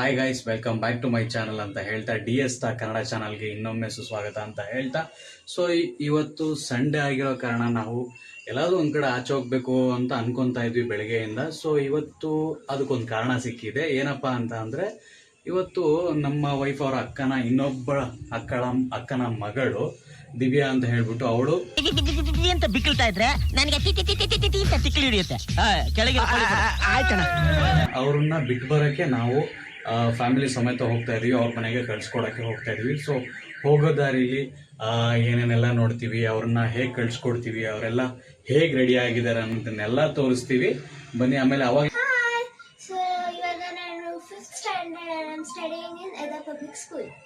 Hi guys, welcome back to my channel ಅಂತ ಹೇಳ್ತಾ DS the Kannada ಚಾನಲ್ಗೆ ಇನ್ನೊಮ್ಮೆ ಸುಸ್ವಾಗತ ಅಂತ ಹೇಳ್ತಾ ಸೊ ಇವತ್ತು ಸಂಡೇ ಆಗಿರೋ ಕಾರಣ ನಾವು ಎಲ್ಲಾದ್ರೂ ಒಂದು ಕಡೆ ಆಚೆ ಹೋಗ್ಬೇಕು ಅಂತ ಅನ್ಕೊಂತಾ ಇದ್ವಿ ಬೆಳಗ್ಗೆಯಿಂದ. ಸೊ ಇವತ್ತು ಅದಕ್ಕೊಂದು ಕಾರಣ ಸಿಕ್ಕಿದೆ. ಏನಪ್ಪಾ ಅಂತ ಅಂದ್ರೆ ಇವತ್ತು ನಮ್ಮ ವೈಫ್ ಅವರ ಇನ್ನೊಬ್ಬ ಅಕ್ಕನ ಮಗಳು ದಿವ್ಯಾ ಅಂತ ಹೇಳ್ಬಿಟ್ಟು ಅವಳು ಅಂತ ಬಿಕ್ಕಳ್ತಾ ಇದ್ರೆ ನನಗೆ ತಿಕ್ಕಲಿ ಹಿಡಿಯುತ್ತೆ ಕೆಳಗೆ ಅವ್ರನ್ನ ಬಿಟ್ಟು ಬರೋಕ್ಕೆ ನಾವು ಫ್ಯಾಮಿಲಿ ಸಮೇತ ಹೋಗ್ತಾ ಇದೀವಿ. ಅವ್ರ ಮನೆಗೆ ಕಳ್ಸ್ಕೊಡಕ್ಕೆ ಹೋಗ್ತಾ ಇದೀವಿ. ಸೊ ಹೋಗೋ ದಾರಿಲಿ ಏನೇನೆಲ್ಲ ನೋಡ್ತೀವಿ, ಅವ್ರನ್ನ ಹೇಗೆ ಕಳ್ಸ್ಕೊಡ್ತೀವಿ, ಅವರೆಲ್ಲ ಹೇಗೆ ರೆಡಿ ಆಗಿದ್ದಾರೆ ಅನ್ನೋದನ್ನೆಲ್ಲ ತೋರಿಸ್ತೀವಿ. ಬನ್ನಿ. ಆಮೇಲೆ ಅವಾಗ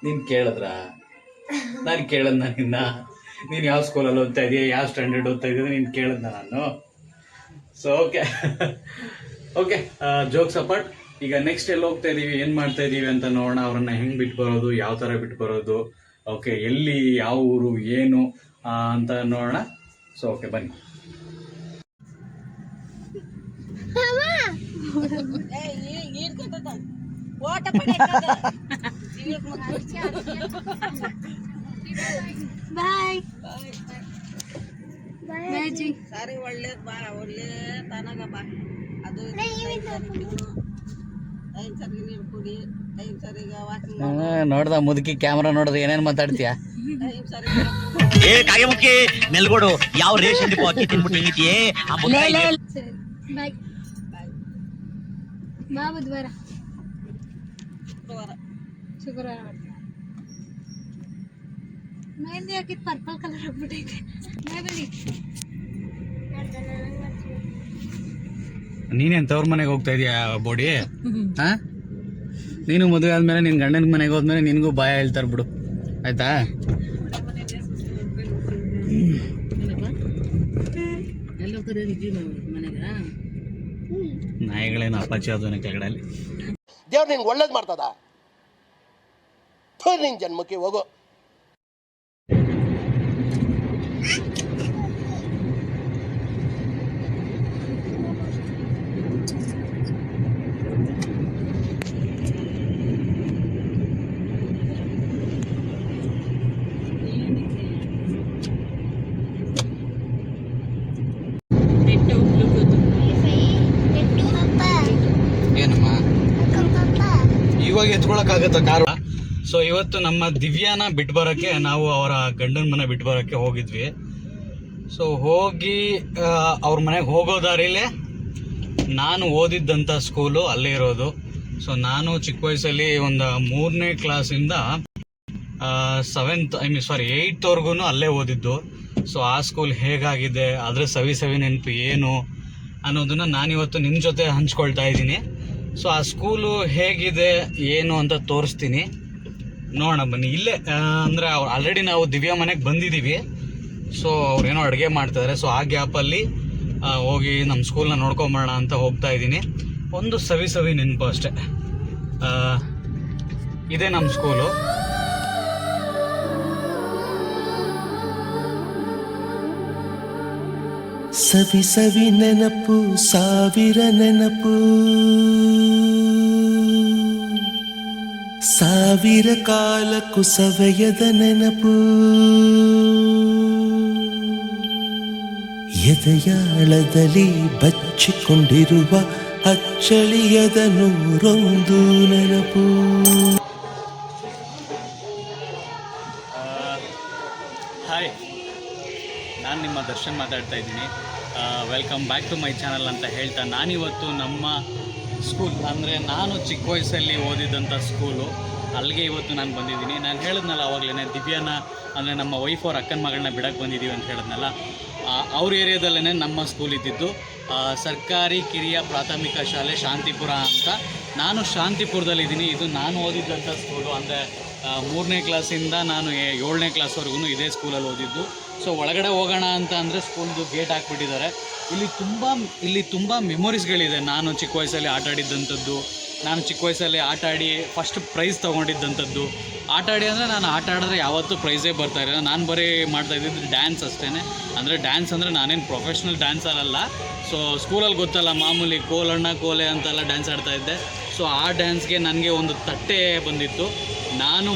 ನೀನ್ ಕೇಳಿದ್ರ? ನಾನು ಕೇಳದ್ ನಿನ್ನ, ನೀನ್ ಯಾವ ಸ್ಕೂಲಲ್ಲಿ ಓದ್ತಾ ಇದೀಯ, ಯಾವ ಸ್ಟ್ಯಾಂಡರ್ಡ್ ಓದ್ತಾ ಇದೀಯ ನೀನ್ ಕೇಳದ್ನ ನಾನು. So okay jokes apart. ಈಗ ನೆಕ್ಸ್ಟ್ ಎಲ್ಲಿ ಹೋಗ್ತಾ ಇದೀವಿ, ಏನ್ ಮಾಡ್ತಾ ಇದೀವಿ ಅಂತ ನೋಡೋಣ. ಅವ್ರನ್ನ ಹೆಂಗ್ ಬಿಟ್ಟು ಬರೋದು, ಯಾವ ತರ ಬಿಟ್ಟು ಬರೋದು, ಓಕೆ ಎಲ್ಲಿ, ಯಾವ ಊರು, ಏನು ಅಂತ ನೋಡೋಣ. ಸೊ ಓಕೆ ಬನ್ನಿ. ಬಾಯ್ ಸರಿ, ಒಳ್ಳೇದ್ ಬಾ, ಒಳ್ಳೆ ತನಗ ಬಾ. ಅದು ನೋಡ್ದ ಮುದುಕಿ ಕ್ಯಾಮ್ರಾ ನೋಡ್ದ ಏನೇನ್ ಮಾತಾಡ್ತೀಯ? ಏ ಕಾಗೆಮುಖಿ ನೆಲ್ಗೋಡು ಯಾವ ರೇಷನ್ ಡಿಪೋ ಅಕ್ಕಿ ತಿನ್ಬಿಟ್ಟಿದ್ದೀಯೇ? ಬಾಯ್ ಬಾ. ಬುಧವಾರ ಶುಕ್ರವಾರ ಮೆಹಂದಿ ಹಾಕಿದ್ ಪರ್ಪಲ್ ಕಲರ್ ಆಗ್ಬಿಟ್ಟೈತೆ. ನೀನೇನ್ ತವ್ರ ಮನೆಗೆ ಹೋಗ್ತಾ ಇದೀಯ ಬೋಡಿ? ಹಾ, ನೀನು ಮದುವೆ ಆದ್ಮೇಲೆ ನಿನ್ ಗಂಡನ ಮನೆಗೆ ಹೋದ್ಮೇಲೆ ನಿನ್ಗೂ ಬಾಯ ಹೇಳ್ತಾರ ಬಿಡು, ಆಯ್ತಾ? ನಾಯಿಗಳೇನು ಅಪ್ಪಾಚಿ ಆದ್ವನ ಕೆಳಗಡೆ ಅಲ್ಲಿ. ದೇವ್ರು ನಿನ್ಗೆ ಒಳ್ಳೇದು ಮಾಡ್ತದ? ನಿನ್ ಜನ್ಮಕ್ಕೆ ಹೋಗೋ. ಏನಮ್ಮ ಇವಾಗ ಎತ್ಕೊಳಕ್ಕಾಗತ್ತ ಕಾರು? ಸೊ ಇವತ್ತು ನಮ್ಮ ದಿವ್ಯಾನ ಬಿಟ್ಟು ಬರೋಕ್ಕೆ ನಾವು ಅವರ ಗಂಡನ ಮನೆ ಬಿಟ್ಟು ಬರೋಕ್ಕೆ ಹೋಗಿದ್ವಿ. ಸೊ ಹೋಗಿ ಅವ್ರ ಮನೆಗೆ ಹೋಗೋ ದಾರಿಲೇ ನಾನು ಓದಿದ್ದಂಥ ಸ್ಕೂಲು ಅಲ್ಲೇ ಇರೋದು. ಸೊ ನಾನು ಚಿಕ್ಕ ವಯಸ್ಸಲ್ಲಿ ಒಂದು 3ನೇ ಕ್ಲಾಸಿಂದ 8th ಅಲ್ಲೇ ಓದಿದ್ದು. ಸೊ ಆ ಸ್ಕೂಲ್ ಹೇಗಾಗಿದೆ, ಅದರ ಸವಿ ನೆನಪು ಏನು ಅನ್ನೋದನ್ನ ನಾನಿವತ್ತು ನಿಮ್ಮ ಜೊತೆ ಹಂಚ್ಕೊಳ್ತಾ ಇದ್ದೀನಿ. ಸೊ ಆ ಸ್ಕೂಲು ಹೇಗಿದೆ ಏನು ಅಂತ ತೋರಿಸ್ತೀನಿ, ನೋಡೋಣ ಬನ್ನಿ. ಇಲ್ಲೇ ಅಂದರೆ ಅವ್ರು ಆಲ್ರೆಡಿ ನಾವು ದಿವ್ಯಾ ಮನೆಗೆ ಬಂದಿದ್ದೀವಿ. ಸೊ ಅವ್ರೇನೋ ಅಡುಗೆ ಮಾಡ್ತಾಯಿದ್ದಾರೆ. ಸೊ ಆ ಗ್ಯಾಪಲ್ಲಿ ಹೋಗಿ ನಮ್ಮ ಸ್ಕೂಲ್ನ ನೋಡ್ಕೊಂಬರೋಣ ಅಂತ ಹೋಗ್ತಾ ಇದ್ದೀನಿ. ಒಂದು ಸವಿ ನೆನಪು ಅಷ್ಟೆ. ಇದೇ ನಮ್ಮ ಸ್ಕೂಲು. ಸವಿ ನೆನಪು, ಸಾವಿರ ನೆನಪು, ಸಾವಿರ ಕಾಲಕ್ಕೂ ಸವೆಯದ ನೆನಪು, ಎದೆಯಾಳದಲ್ಲಿ ಬಚ್ಚಿಕೊಂಡಿರುವ ಅಚ್ಚಳಿಯದ 101 ನೆನಪು. ಹಾಯ್, ನಾನು ನಿಮ್ಮ ದರ್ಶನ್ ಮಾತಾಡ್ತಾ ಇದ್ದೀನಿ. Welcome back to my channel ಅಂತ ಹೇಳ್ತಾ ನಾನಿವತ್ತು ನಮ್ಮ ಸ್ಕೂಲ್, ಅಂದರೆ ನಾನು ಚಿಕ್ಕ ವಯಸ್ಸಲ್ಲಿ ಓದಿದ್ದಂಥ ಸ್ಕೂಲು ಅಲ್ಲಿಗೆ ಇವತ್ತು ನಾನು ಬಂದಿದ್ದೀನಿ. ನಾನು ಹೇಳಿದ್ನಲ್ಲ ಆವಾಗಲೇ, ದಿವ್ಯಾನ ಅಂದರೆ ನಮ್ಮ ವೈಫ್ ಅವ್ರ ಅಕ್ಕನ ಮಗಳನ್ನ ಬಿಡಕ್ಕೆ ಬಂದಿದ್ದೀವಿ ಅಂತ ಹೇಳಿದ್ನಲ್ಲ, ಅವ್ರ ಏರಿಯಾದಲ್ಲೇ ನಮ್ಮ ಸ್ಕೂಲ್ ಇದ್ದಿದ್ದು. ಸರ್ಕಾರಿ ಕಿರಿಯ ಪ್ರಾಥಮಿಕ ಶಾಲೆ ಶಾಂತಿಪುರ ಅಂತ. ನಾನು ಶಾಂತಿಪುರದಲ್ಲಿದ್ದೀನಿ. ಇದು ನಾನು ಓದಿದ್ದಂಥ ಸ್ಕೂಲು. ಅಂದರೆ 3ನೇ ಕ್ಲಾಸಿಂದ ನಾನು 7ನೇ ಕ್ಲಾಸ್ವರೆಗೂ ಇದೇ ಸ್ಕೂಲಲ್ಲಿ ಓದಿದ್ದು. ಸೊ ಒಳಗಡೆ ಹೋಗೋಣ ಅಂತ ಅಂದರೆ ಸ್ಕೂಲ್ದು ಗೇಟ್ ಹಾಕ್ಬಿಟ್ಟಿದ್ದಾರೆ. ಇಲ್ಲಿ ತುಂಬ ಮೆಮೊರೀಸ್ಗಳಿದೆ. ನಾನು ಚಿಕ್ಕ ವಯಸ್ಸಲ್ಲಿ ಆಟ ಆಡಿದ್ದಂಥದ್ದು, ನಾನು ಚಿಕ್ಕ ವಯಸ್ಸಲ್ಲಿ ಆಟ ಆಡಿ ಫಸ್ಟ್ ಪ್ರೈಸ್ ತೊಗೊಂಡಿದ್ದಂಥದ್ದು. ಆಟ ಆಡಿ ಅಂದರೆ ನಾನು ಆಟ ಆಡಿದ್ರೆ ಯಾವತ್ತೂ ಪ್ರೈಸೇ ಬರ್ತಾ ಇರಲಿಲ್ಲ. ನಾನು ಬರೀ ಮಾಡ್ತಾಯಿದ್ದಿದ್ದು ಡ್ಯಾನ್ಸ್ ಅಷ್ಟೇ. ಅಂದರೆ ಡ್ಯಾನ್ಸ್ ಅಂದರೆ ನಾನೇನು ಪ್ರೊಫೆಷ್ನಲ್ ಡ್ಯಾನ್ಸರಲ್ಲ. ಸೊ ಸ್ಕೂಲಲ್ಲಿ ಗೊತ್ತಲ್ಲ, ಮಾಮೂಲಿ ಕೋಲಣ್ಣ ಕೋಲೆ ಅಂತೆಲ್ಲ ಡ್ಯಾನ್ಸ್ ಆಡ್ತಾಯಿದ್ದೆ. ಸೊ ಆ ಡ್ಯಾನ್ಸ್ಗೆ ನನಗೆ ಒಂದು ತಟ್ಟೆ ಬಂದಿತ್ತು. ನಾನು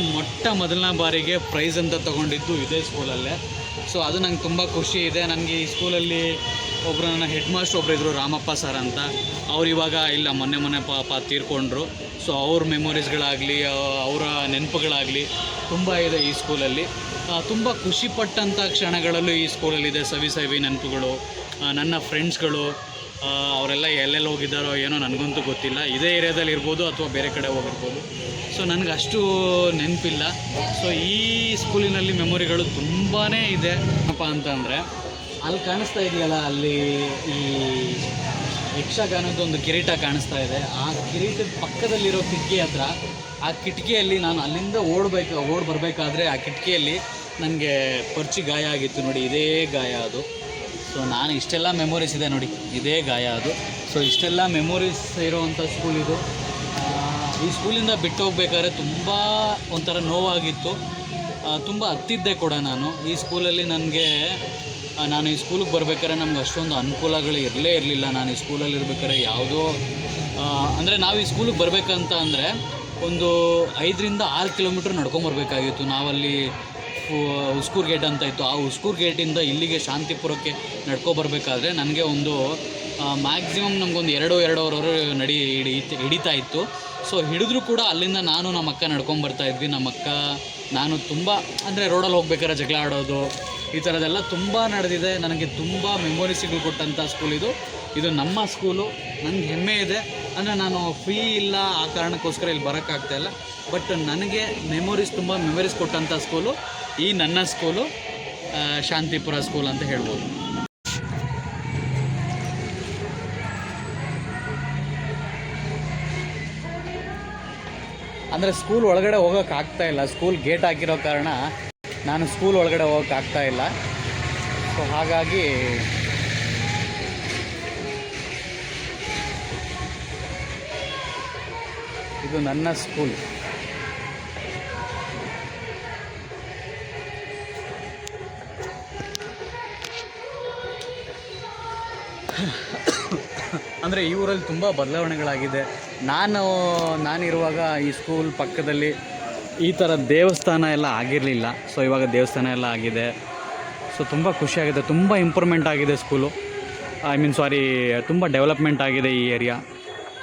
ಮೊದಲನೇ ಬಾರಿಗೆ ಪ್ರೈಸ್ ಅಂತ ತೊಗೊಂಡಿದ್ದು ಇದೇ ಸ್ಕೂಲಲ್ಲೇ. ಸೊ ಅದು ನಂಗೆ ತುಂಬ ಖುಷಿ ಇದೆ. ನನಗೆ ಈ ಸ್ಕೂಲಲ್ಲಿ ಒಬ್ಬರು ನನ್ನ ಹೆಡ್ ಮಾಸ್ಟರ್ ಒಬ್ಬರು ಇದ್ದರು, ರಾಮಪ್ಪ ಸರ್ ಅಂತ. ಅವ್ರು ಇವಾಗ ಇಲ್ಲ, ಮೊನ್ನೆ ಪಾಪ ತೀರ್ಕೊಂಡ್ರು. ಸೊ ಅವ್ರ ಮೆಮೊರೀಸ್ಗಳಾಗಲಿ, ಅವರ ನೆನಪುಗಳಾಗಲಿ ತುಂಬ ಇದೆ ಈ ಸ್ಕೂಲಲ್ಲಿ. ತುಂಬ ಖುಷಿಪಟ್ಟಂಥ ಕ್ಷಣಗಳಲ್ಲೂ ಈ ಸ್ಕೂಲಲ್ಲಿದೆ. ಸವಿ ನೆನಪುಗಳು. ನನ್ನ ಫ್ರೆಂಡ್ಸ್ಗಳು ಅವರೆಲ್ಲ ಎಲ್ಲೆಲ್ಲಿ ಹೋಗಿದ್ದಾರೋ ಏನೋ ನನಗಂತೂ ಗೊತ್ತಿಲ್ಲ. ಇದೇ ಏರಿಯಾದಲ್ಲಿ ಇರ್ಬೋದು ಅಥವಾ ಬೇರೆ ಕಡೆ ಹೋಗಿರ್ಬೋದು. ಸೊ ನನಗೆ ಅಷ್ಟು ನೆನಪಿಲ್ಲ. ಸೊ ಈ ಸ್ಕೂಲಿನಲ್ಲಿ ಮೆಮೊರಿಗಳು ತುಂಬಾ ಇದೆ. ಏನಪ್ಪ ಅಂತಂದರೆ ಅಲ್ಲಿ ಕಾಣಿಸ್ತಾ ಇದೆಯಲ್ಲ, ಅಲ್ಲಿ ಈ ಯಕ್ಷಗಾನದ ಒಂದು ಕಿರೀಟ ಕಾಣಿಸ್ತಾ ಇದೆ. ಆ ಕಿರೀಟದ ಪಕ್ಕದಲ್ಲಿರೋ ಕಿಟಕಿ ಹತ್ರ, ಆ ಕಿಟಕಿಯಲ್ಲಿ ನಾನು ಅಲ್ಲಿಂದ ಓಡಿ ಬರಬೇಕಾದ್ರೆ ಆ ಕಿಟಕಿಯಲ್ಲಿ ನನಗೆ ಪರ್ಚಿ ಗಾಯ ಆಗಿತ್ತು ನೋಡಿ. ಇದೇ ಗಾಯ ಅದು. ಸೊ ನಾನು ಇಷ್ಟೆಲ್ಲ ಮೆಮೊರೀಸ್ ಇದೆ ನೋಡಿ, ಇದೇ ಗಾಯ ಅದು. ಸೊ ಇಷ್ಟೆಲ್ಲ ಮೆಮೊರೀಸ್ ಇರೋವಂಥ ಸ್ಕೂಲ್ ಇದು. ಈ ಸ್ಕೂಲಿಂದ ಬಿಟ್ಟು ಹೋಗ್ಬೇಕಾದ್ರೆ ತುಂಬ ಒಂಥರ ನೋವಾಗಿತ್ತು. ತುಂಬ ಹತ್ತಿದ್ದೆ ಕೂಡ ನಾನು ಈ ಸ್ಕೂಲಲ್ಲಿ. ನಾನು ಈ ಸ್ಕೂಲಿಗೆ ಬರ್ಬೇಕಾದ್ರೆ ನಮ್ಗೆ ಅಷ್ಟೊಂದು ಅನುಕೂಲಗಳು ಇರಲಿಲ್ಲ. ನಾನು ಈ ಸ್ಕೂಲಲ್ಲಿ ಇರ್ಬೇಕಾದ್ರೆ ಯಾವುದೋ ಅಂದರೆ ನಾವು ಈ ಸ್ಕೂಲಿಗೆ ಬರಬೇಕಂತ ಅಂದರೆ ಒಂದು 5-6 ಕಿಲೋಮೀಟ್ರ್ ನಡ್ಕೊಂಬರ್ಬೇಕಾಗಿತ್ತು. ನಾವಲ್ಲಿ ಉಸ್ಕೂರು ಗೇಟ್ ಅಂತ ಇತ್ತು. ಆ ಉಸ್ಕೂರು ಗೇಟಿಂದ ಇಲ್ಲಿಗೆ ಶಾಂತಿಪುರಕ್ಕೆ ನಡ್ಕೊಬರ್ಬೇಕಾದ್ರೆ ನನಗೆ ಒಂದು ಮ್ಯಾಕ್ಸಿಮಮ್ ನಮಗೊಂದು 2-2.5 ಹಿಡಿತಾ ಇತ್ತು. ಸೊ ಹಿಡಿದ್ರೂ ಕೂಡ ಅಲ್ಲಿಂದ ನಾನು ನಮ್ಮ ಅಕ್ಕ ನಡ್ಕೊಂಬರ್ತಾಯಿದ್ವಿ. ನಮ್ಮ ಅಕ್ಕ ನಾನು ತುಂಬ ಅಂದರೆ ರೋಡಲ್ಲಿ ಹೋಗ್ಬೇಕಾದ್ರೆ ಜಗಳ ಆಡೋದು, ಈ ಥರದ್ದೆಲ್ಲ ತುಂಬ ನಡೆದಿದೆ. ನನಗೆ ತುಂಬ ಮೆಮೊರೀಸ್ಗಳು ಕೊಟ್ಟಂಥ ಸ್ಕೂಲ್ ಇದು. ಇದು ನಮ್ಮ ಸ್ಕೂಲು. ನನಗೆ ಹೆಮ್ಮೆ ಇದೆ. ಅಂದರೆ ನಾನು ಫ್ರೀ ಇಲ್ಲ, ಆ ಕಾರಣಕ್ಕೋಸ್ಕರ ಇಲ್ಲಿ ಬರೋಕ್ಕಾಗ್ತಾಯಿಲ್ಲ. ಬಟ್ ನನಗೆ ತುಂಬ ಮೆಮೊರೀಸ್ ಕೊಟ್ಟಂಥ ಸ್ಕೂಲು ಈ ನನ್ನ ಸ್ಕೂಲು, ಶಾಂತಿಪುರ ಸ್ಕೂಲ್ ಅಂತ ಹೇಳ್ಬೋದು. ಅಂದರೆ ಸ್ಕೂಲ್ ಒಳಗಡೆ ಹೋಗೋಕ್ಕಾಗ್ತಾಯಿಲ್ಲ. ಸ್ಕೂಲ್ ಗೇಟ್ ಹಾಕಿರೋ ಕಾರಣ ನಾನು ಸ್ಕೂಲ್ ಒಳಗಡೆ ಹೋಗೋಕ್ಕಾಗ್ತಾಯಿಲ್ಲ. ಸೊ ಹಾಗಾಗಿ ಇದು ನನ್ನ ಸ್ಕೂಲ್. ಅಂದರೆ ಈ ಊರಲ್ಲಿ ತುಂಬ ಬದಲಾವಣೆಗಳಾಗಿದೆ. ನಾನಿರುವಾಗ ಈ ಸ್ಕೂಲ್ ಪಕ್ಕದಲ್ಲಿ ಈ ಥರ ದೇವಸ್ಥಾನ ಎಲ್ಲ ಆಗಿರಲಿಲ್ಲ. ಸೊ ಇವಾಗ ದೇವಸ್ಥಾನ ಎಲ್ಲ ಆಗಿದೆ. ಸೊ ತುಂಬ ಖುಷಿಯಾಗಿದೆ. ತುಂಬ ಇಂಪ್ರೂವ್ಮೆಂಟ್ ಆಗಿದೆ ಸ್ಕೂಲು. ತುಂಬ ಡೆವಲಪ್ಮೆಂಟ್ ಆಗಿದೆ ಈ ಏರಿಯಾ.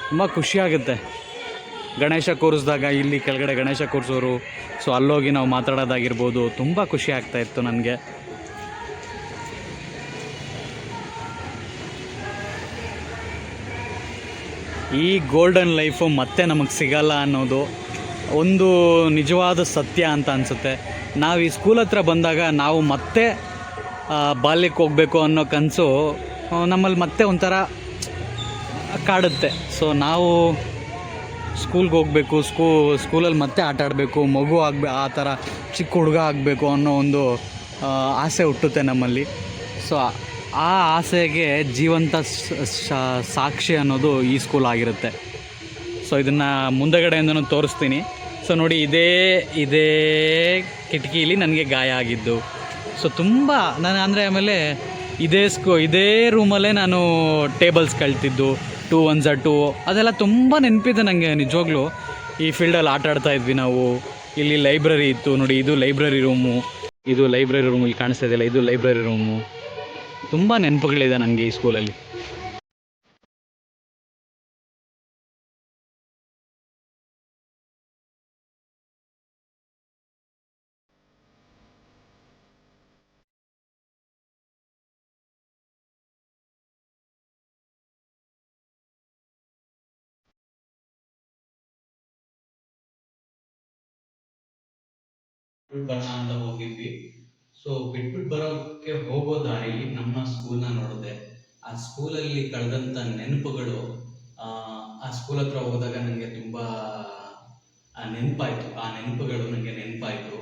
ತುಂಬ ಖುಷಿಯಾಗುತ್ತೆ. ಗಣೇಶ ಕೂರಿಸಿದಾಗ ಇಲ್ಲಿ ಕೆಳಗಡೆ ಗಣೇಶ ಕೂರಿಸೋರು. ಸೊ ಅಲ್ಲೋಗಿ ನಾವು ಮಾತಾಡೋದಾಗಿರ್ಬೋದು. ತುಂಬ ಖುಷಿ ಆಗ್ತಾಯಿತ್ತು ನನಗೆ. ಈ ಗೋಲ್ಡನ್ ಲೈಫು ಮತ್ತೆ ನಮಗೆ ಸಿಗಲ್ಲ ಅನ್ನೋದು ಒಂದು ನಿಜವಾದ ಸತ್ಯ ಅಂತ ಅನಿಸುತ್ತೆ. ನಾವು ಈ ಸ್ಕೂಲ್ ಹತ್ರ ಬಂದಾಗ ನಾವು ಮತ್ತೆ ಬಾಲ್ಯಕ್ಕೆ ಹೋಗಬೇಕು ಅನ್ನೋ ಕನಸು ನಮ್ಮಲ್ಲಿ ಮತ್ತೆ ಒಂಥರ ಕಾಡುತ್ತೆ. ಸೊ ನಾವು ಸ್ಕೂಲ್ಗೆ ಹೋಗಬೇಕು, ಸ್ಕೂಲಲ್ಲಿ ಮತ್ತೆ ಆಟ ಆಡಬೇಕು, ಮಗು ಆ ಥರ ಚಿಕ್ಕ ಹುಡುಗ ಆಗಬೇಕು ಅನ್ನೋ ಒಂದು ಆಸೆ ಹುಟ್ಟುತ್ತೆ ನಮ್ಮಲ್ಲಿ. ಸೊ ಆ ಆಸೆಗೆ ಜೀವಂತ ಸಾಕ್ಷಿ ಅನ್ನೋದು ಈ ಸ್ಕೂಲ್ ಆಗಿರುತ್ತೆ. ಸೊ ಇದನ್ನು ಮುಂದಗಡೆಯಿಂದನೂ ತೋರಿಸ್ತೀನಿ. ಸೊ ನೋಡಿ, ಇದೇ ಕಿಟಕಿಲಿ ನನಗೆ ಗಾಯ ಆಗಿದ್ದು. ಸೊ ತುಂಬ ಅಂದರೆ ಆಮೇಲೆ ಇದೇ ರೂಮಲ್ಲೇ ನಾನು ಟೇಬಲ್ಸ್ ಕಳ್ತಿದ್ದು, 2 1 2 ಅದೆಲ್ಲ ತುಂಬ ನೆನಪಿದೆ ನನಗೆ ನಿಜವಾಗ್ಲೂ. ಈ ಫೀಲ್ಡಲ್ಲಿ ಆಟ ಆಡ್ತಾ ಇದ್ವಿ ನಾವು. ಇಲ್ಲಿ ಲೈಬ್ರರಿ ಇತ್ತು ನೋಡಿ, ಇದು ಲೈಬ್ರರಿ ರೂಮು. ಇಲ್ಲಿ ಕಾಣಿಸ್ತಾ ಇದೆಯಲ್ಲ, ಇದು ಲೈಬ್ರರಿ ರೂಮು. ತುಂಬ ನೆನಪುಗಳಿದೆ ನನಗೆ ಈ ಸ್ಕೂಲಲ್ಲಿ. ಬರೋಣ ಅಂತ ಹೋಗಿದ್ವಿ. ಸೊ ಬಿಟ್ಬಿಟ್ಟು ಬರೋಕ್ಕೆ ಹೋಗೋ ದಾರಿಲಿ ನಮ್ಮ ಸ್ಕೂಲ್ನ ನೋಡಿದೆ. ಆ ಸ್ಕೂಲಲ್ಲಿ ಕಳೆದಂಥ ನೆನಪುಗಳು, ಆ ಸ್ಕೂಲ್ ಹತ್ರ ಹೋದಾಗ ನನಗೆ ತುಂಬ ನೆನಪಾಯಿತು. ಆ ನೆನಪುಗಳು ನನಗೆ ನೆನಪಾಯಿತು.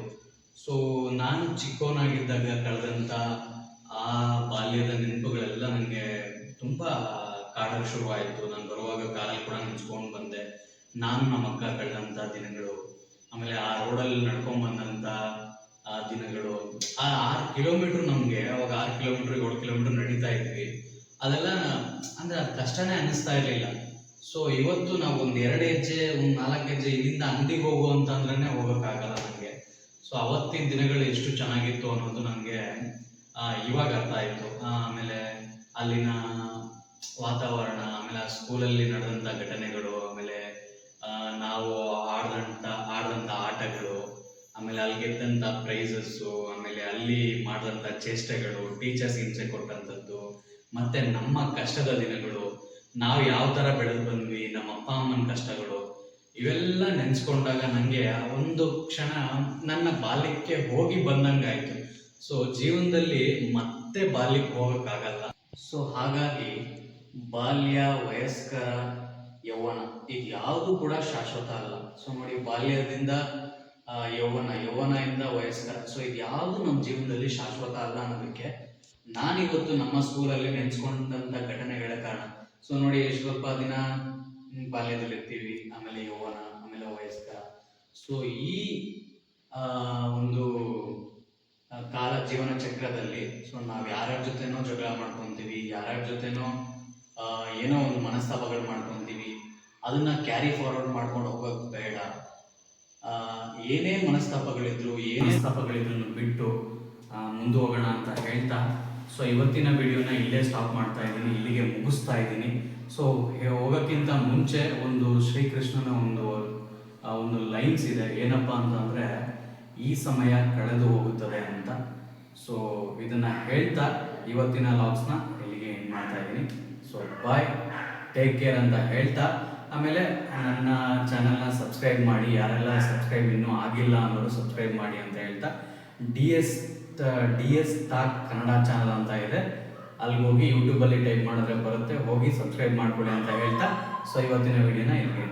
ಸೊ ನಾನು ಚಿಕ್ಕವನಾಗಿದ್ದಾಗ ಕಳೆದಂಥ ಆ ಬಾಲ್ಯದ ನೆನಪುಗಳೆಲ್ಲ ನನಗೆ ತುಂಬ ಕಾಡೋಕ್ಕೆ ಶುರುವಾಯಿತು. ನಾನು ಬರುವಾಗ ಕಾರಲ್ಲಿ ಕೂಡ ನೆನೆಸ್ಕೊಂಡು ಬಂದೆ. ನಾನು ನಮ್ಮ ಅಕ್ಕ ಕಳೆದಂಥ ದಿನಗಳು, ಆಮೇಲೆ ಆ ರೋಡಲ್ಲಿ ನಡ್ಕೊಂಡು ಬಂದಂಥ ಆ ದಿನಗಳು. ಆ 6 ಕಿಲೋಮೀಟ್ರ್ ನಮಗೆ ಅವಾಗ 6 ಕಿಲೋಮೀಟ್ರ್ 7 ಕಿಲೋಮೀಟ್ರ್ ನಡೀತಾ ಇದ್ವಿ. ಅದೆಲ್ಲ ಅಂದರೆ ಅದು ಕಷ್ಟನೇ ಅನ್ನಿಸ್ತಾ ಇರಲಿಲ್ಲ. ಸೊ ಇವತ್ತು ನಾವು ಒಂದು 2 ಹೆಜ್ಜೆ ಒಂದು 4 ಹೆಜ್ಜೆ ಇಲ್ಲಿಂದ ಅಂಗಡಿಗೆ ಹೋಗು ಅಂತಂದ್ರೆ ಹೋಗೋಕ್ಕಾಗಲ್ಲ ನನಗೆ. ಸೊ ಅವತ್ತಿನ ದಿನಗಳು ಎಷ್ಟು ಚೆನ್ನಾಗಿತ್ತು ಅನ್ನೋದು ನನಗೆ ಇವಾಗ ಅರ್ಥ ಆಯಿತು. ಆಮೇಲೆ ಅಲ್ಲಿನ ವಾತಾವರಣ, ಆಮೇಲೆ ಆ ಸ್ಕೂಲಲ್ಲಿ ನಡೆದಂಥ ಘಟನೆಗಳು, ಆಮೇಲೆ ನಾವು ಆಡಿದಂಥ ಆಟಗಳು, ಆಮೇಲೆ ಅಲ್ಲಿ ಗೆದ್ದಂಥ ಪ್ರೈಸಸ್ಸು, ಆಮೇಲೆ ಅಲ್ಲಿ ಮಾಡಿದಂಥ ಚೇಷ್ಟೆಗಳು, ಟೀಚರ್ಸ್ ಹಿಂಸೆ ಕೊಟ್ಟಂಥದ್ದು, ಮತ್ತು ನಮ್ಮ ಕಷ್ಟದ ದಿನಗಳು, ನಾವು ಯಾವ ಥರ ಬೆಳೆದು ಬಂದ್ವಿ, ನಮ್ಮ ಅಪ್ಪ ಅಮ್ಮನ ಕಷ್ಟಗಳು, ಇವೆಲ್ಲ ನೆನೆಸ್ಕೊಂಡಾಗ ನನಗೆ ಒಂದು ಕ್ಷಣ ನನ್ನ ಬಾಲ್ಯಕ್ಕೆ ಹೋಗಿ ಬಂದಂಗಾಯಿತು. ಸೊ ಜೀವನದಲ್ಲಿ ಮತ್ತೆ ಬಾಲ್ಯಕ್ಕೆ ಹೋಗೋಕ್ಕಾಗಲ್ಲ. ಸೊ ಹಾಗಾಗಿ ಬಾಲ್ಯ, ವಯಸ್ಕರ, ಯೌವನ ಇದು ಯಾವುದು ಕೂಡ ಶಾಶ್ವತ ಅಲ್ಲ. ಸೊ ನೋಡಿ, ಬಾಲ್ಯದಿಂದ ಯೌವನದಿಂದ ವಯಸ್ಕರ, ಸೊ ಇದು ಯಾವುದು ನಮ್ಮ ಜೀವನದಲ್ಲಿ ಶಾಶ್ವತ ಅಲ್ಲ ಅನ್ನೋದಕ್ಕೆ ನಾನಿವತ್ತು ನಮ್ಮ ಸ್ಕೂಲಲ್ಲಿ ನೆನೆಸ್ಕೊಂಡಂಥ ಘಟನೆಗಳ ಕಾರಣ. ಸೊ ನೋಡಿ, ಸ್ವಲ್ಪ ದಿನ ಬಾಲ್ಯದಲ್ಲಿರ್ತೀವಿ, ಆಮೇಲೆ ಯೌವನ, ಆಮೇಲೆ ವಯಸ್ಕರ. ಸೊ ಈ ಒಂದು ಜೀವನ ಚಕ್ರದಲ್ಲಿ ಸೊ ನಾವು ಯಾರ್ಯಾರ ಜೊತೆನೋ ಜಗಳ ಮಾಡ್ಕೊತೀವಿ, ಯಾರ್ಯಾರ ಜೊತೆನೋ ಏನೋ ಒಂದು ಮನಸ್ತಾಪಗಳು ಮಾಡ್ಕೊತೀವಿ. ಅದನ್ನ ಕ್ಯಾರಿ ಫಾರ್ವರ್ಡ್ ಮಾಡ್ಕೊಂಡು ಹೋಗೋದು ಬೇಡ. ಏನೇ ಮನಸ್ತಾಪಗಳಿದ್ರು ಬಿಟ್ಟು ಮುಂದೆ ಹೋಗೋಣ ಅಂತ ಹೇಳ್ತಾ, ಸೊ ಇವತ್ತಿನ ವಿಡಿಯೋನ ಇಲ್ಲೇ ಸ್ಟಾಪ್ ಮಾಡ್ತಾ ಇದ್ದೀನಿ, ಇಲ್ಲಿಗೆ ಮುಗಿಸ್ತಾ ಇದ್ದೀನಿ. ಸೊ ಹೋಗೋಕ್ಕಿಂತ ಮುಂಚೆ ಒಂದು ಶ್ರೀಕೃಷ್ಣನ ಒಂದು ಲೈನ್ಸ್ ಇದೆ, ಏನಪ್ಪ ಅಂತಂದರೆ ಈ ಸಮಯ ಕಳೆದು ಹೋಗುತ್ತದೆ ಅಂತ. ಸೊ ಇದನ್ನು ಹೇಳ್ತಾ ಇವತ್ತಿನ ಲಾಗ್ಸ್ನ ಇಲ್ಲಿಗೆ ಎಂಡ್ ಮಾಡ್ತಾ ಇದ್ದೀನಿ. ಸೊ ಬಾಯ್, ಟೇಕ್ ಕೇರ್ ಅಂತ ಹೇಳ್ತಾ, ಆಮೇಲೆ ನನ್ನ ಚಾನಲ್ನ ಸಬ್ಸ್ಕ್ರೈಬ್ ಮಾಡಿ, ಯಾರೆಲ್ಲ ಸಬ್ಸ್ಕ್ರೈಬ್ ಇನ್ನೂ ಆಗಿಲ್ಲ ಅನ್ನೋರು ಸಬ್ಸ್ಕ್ರೈಬ್ ಮಾಡಿ ಅಂತ ಹೇಳ್ತಾ, D S talk Kannada channel ಅಂತ ಇದೆ, ಅಲ್ಲಿಗೆ ಹೋಗಿ ಯೂಟ್ಯೂಬಲ್ಲಿ ಟೈಪ್ ಮಾಡಿದ್ರೆ ಬರುತ್ತೆ, ಹೋಗಿ ಸಬ್ಸ್ಕ್ರೈಬ್ ಮಾಡ್ಕೊಳ್ಳಿ ಅಂತ ಹೇಳ್ತಾ, ಸೊ ಇವತ್ತಿನ ವಿಡಿಯೋನ ಇಲ್ಲಿಗೆ